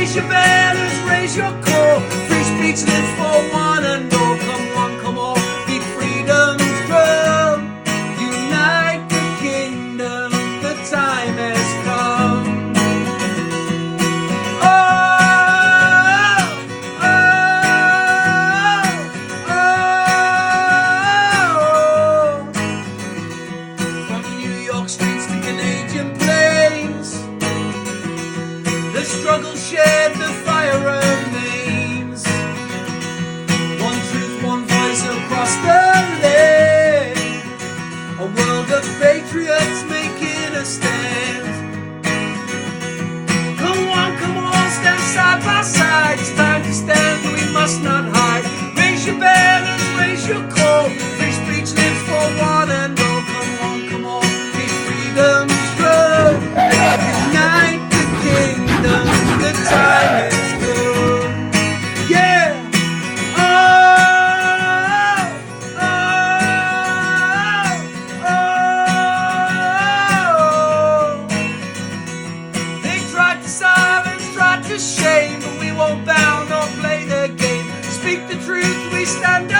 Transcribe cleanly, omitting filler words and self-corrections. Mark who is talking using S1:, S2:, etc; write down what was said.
S1: Raise your banners, raise your call. Free speech lives for one and all. Come on, come on, beat freedom's drum. Unite the kingdom, the time has come. Oh, oh, oh. From New York streets to Canadian plains, the struggle shared, the fire remains. One truth, one voice across the land. A world of patriots making a stand. Come on, stand side by side. It's time to stand, we must not hide. Raise your banners, raise your call. Free speech lives for one and all. Come on, be freedom's drum. Unite the kingdom, the time has come. Yeah. Oh, oh, oh. They tried to silence, tried to shame, but we won't bow nor play their game. Speak the truth, we stand up.